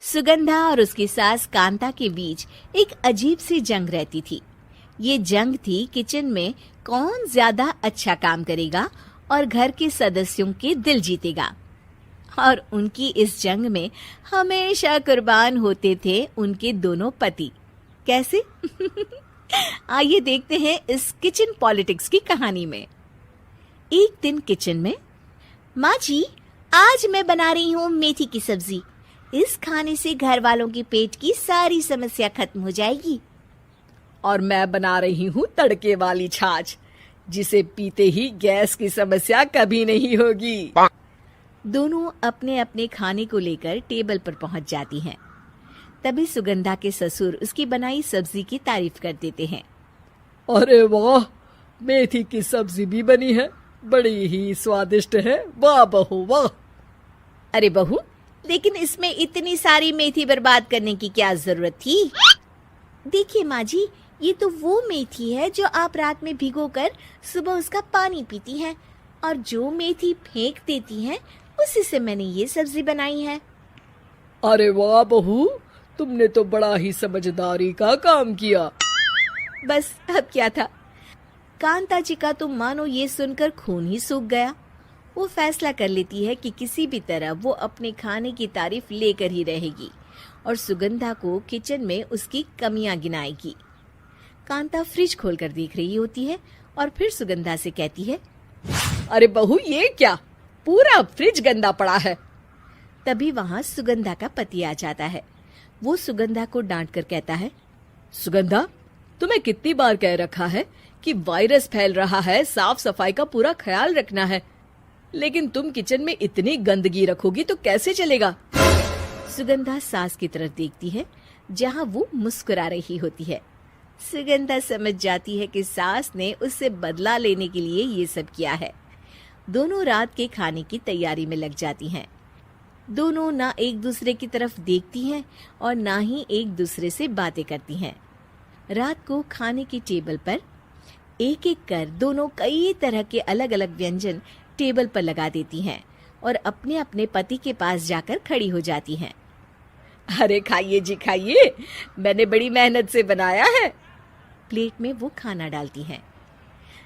सुगंधा और उसकी सास कांता के बीच एक अजीब सी जंग रहती थी। ये जंग थी किचन में कौन ज्यादा अच्छा काम करेगा और घर के सदस्यों के दिल जीतेगा। और उनकी इस जंग में हमेशा कुर्बान होते थे उनके दोनों पति। कैसे? आइए देखते हैं इस किचन पॉलिटिक्स की कहानी में। एक दिन किचन में, माँ जी, आज मैं बना रही हूँ मेथी की सब्जी। इस खाने से घर वालों के पेट की सारी समस्या खत्म हो जाएगी। और मैं बना रही हूँ तड़के वाली छाछ, जिसे पीते ही गैस की समस्या कभी नहीं होगी। दोनों अपने अपने खाने को लेकर टेबल पर पहुंच जाती हैं। तभी सुगंधा के ससुर उसकी बनाई सब्जी की तारीफ कर देते हैं। अरे वाह, मेथी की सब्जी भी बनी है, बड़ी ही स्वादिष्ट है। वाह बहू वाह। अरे बहू, लेकिन इसमें इतनी सारी मेथी बर्बाद करने की क्या जरूरत थी? देखिए माँ जी, ये तो वो मेथी है जो आप रात में भिगोकर सुबह उसका पानी पीती हैं, और जो मेथी फेंक देती हैं उसी से मैंने ये सब्जी बनाई है। अरे वाह बहू, तुमने तो बड़ा ही समझदारी का काम किया। बस अब क्या था, कांता जी का तो मानो ये सुनकर खून ही सूख गया। वो फैसला कर लेती है कि किसी भी तरह वो अपने खाने की तारीफ लेकर ही रहेगी और सुगंधा को किचन में उसकी कमियां गिनाएगी। कांता फ्रिज खोलकर देख रही होती है और फिर सुगंधा से कहती है, अरे बहू, ये क्या, पूरा फ्रिज गंदा पड़ा है। तभी वहां सुगंधा का पति आ जाता है। वो सुगंधा को डांट कर कहता है, सुगंधा, तुम्हें कितनी बार कह रखा है कि वायरस फैल रहा है, साफ सफाई का पूरा ख्याल रखना है, लेकिन तुम किचन में इतनी गंदगी रखोगी तो कैसे चलेगा। सुगंधा सास की तरफ देखती है जहां वो मुस्कुरा रही होती है। सुगंधा समझ जाती है कि सास ने उससे बदला लेने के लिए ये सब किया है। दोनों रात के खाने की तैयारी में लग जाती हैं। दोनों ना एक दूसरे की तरफ देखती हैं और ना ही एक दूसरे से बातें करती हैं। रात को खाने की टेबल पर एक एक कर दोनों कई तरह के अलग अलग व्यंजन टेबल पर लगा देती हैं और अपने अपने पति के पास जाकर खड़ी हो जाती हैं। अरे खाइए जी खाइए, मैंने बड़ी मेहनत से बनाया है। प्लेट में वो खाना डालती हैं।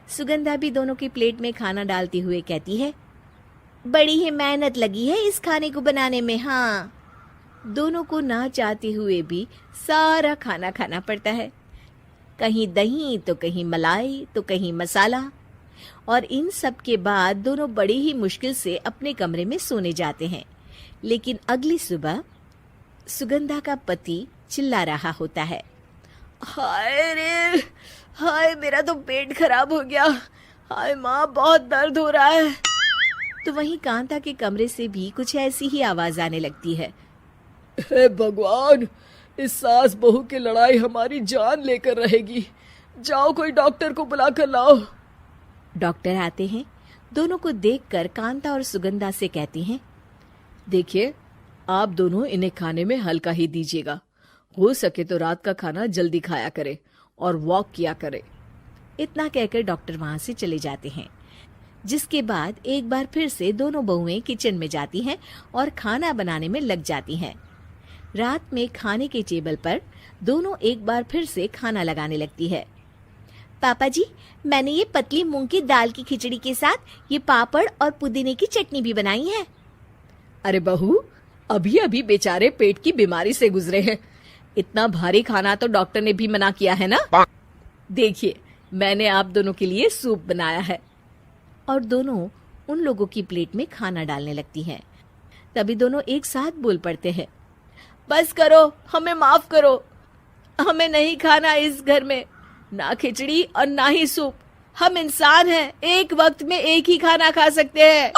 सुगंधा भी दोनों की प्लेट में खाना डालते हुए कहती है, बड़ी ही मेहनत लगी है इस खाने को बनाने में। हाँ, दोनों को ना चाहते हुए भी सारा खाना खाना पड़ता है। कहीं दही तो कहीं मलाई तो कहीं मसाला। और इन सब के बाद दोनों बड़ी ही मुश्किल से अपने कमरे में सोने जाते हैं। लेकिन अगली सुबह सुगंधा का पति चिल्ला रहा होता है, हाय रे, हाय मेरा तो पेट खराब हो गया, हाय माँ बहुत दर्द हो रहा है। तो वहीं कांता के कमरे से भी कुछ ऐसी ही आवाज आने लगती है। हे भगवान, इस सास बहू की लड़ाई हमारी जान लेकर रहेगी। जाओ कोई डॉक्टर को बुला कर लाओ। डॉक्टर आते हैं। दोनों को देखकर कांता और सुगंधा से कहती हैं, देखिए, आप दोनों इन्हें खाने में हल्का ही दीजिएगा। हो सके तो रात का खाना जल्दी खाया करे और वॉक किया करे। इतना कहकर डॉक्टर वहां से चले जाते हैं। जिसके बाद एक बार फिर से दोनों बहुएं किचन में जाती हैं और खाना बनाने में लग जाती हैं। रात में खाने के टेबल पर दोनों एक बार फिर से खाना लगाने लगती है। पापा जी, मैंने ये पतली मूंग की दाल की खिचड़ी के साथ ये पापड़ और पुदीने की चटनी भी बनाई है। अरे बहू, अभी अभी बेचारे पेट की बीमारी से गुजरे हैं, इतना भारी खाना तो डॉक्टर ने भी मना किया है ना। देखिए, मैंने आप दोनों के लिए सूप बनाया है। और दोनों उन लोगों की प्लेट में खाना डालने लगती हैं। तभी दोनों एक साथ बोल पड़ते हैं, बस करो, हमें माफ करो, हमें नहीं खाना इस घर में, ना खिचड़ी और ना ही सूप। हम इंसान हैं, एक वक्त में एक ही खाना खा सकते हैं।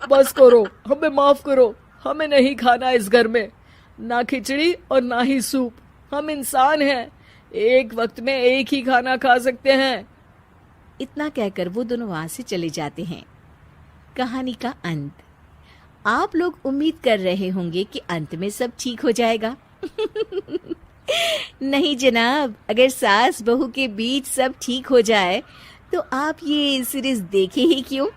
बस करो, हमें माफ करो, हमें नहीं खाना इस घर में, ना खिचड़ी और ना ही सूप। हम इंसान हैं, एक वक्त में एक ही खाना खा सकते हैं। इतना कहकर वो दोनों वहां से चले जाते हैं। कहानी का अंत। आप लोग उम्मीद कर रहे होंगे कि अंत में सब ठीक हो जाएगा। नहीं जनाब, अगर सास बहू के बीच सब ठीक हो जाए तो आप ये सीरीज देखे ही क्यों?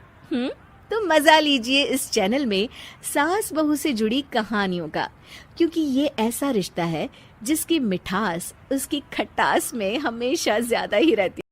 तो मजा लीजिए इस चैनल में सास बहू से जुड़ी कहानियों का, क्योंकि ये ऐसा रिश्ता है जिसकी मिठास उसकी खटास में हमेशा ज्यादा ही रहती है।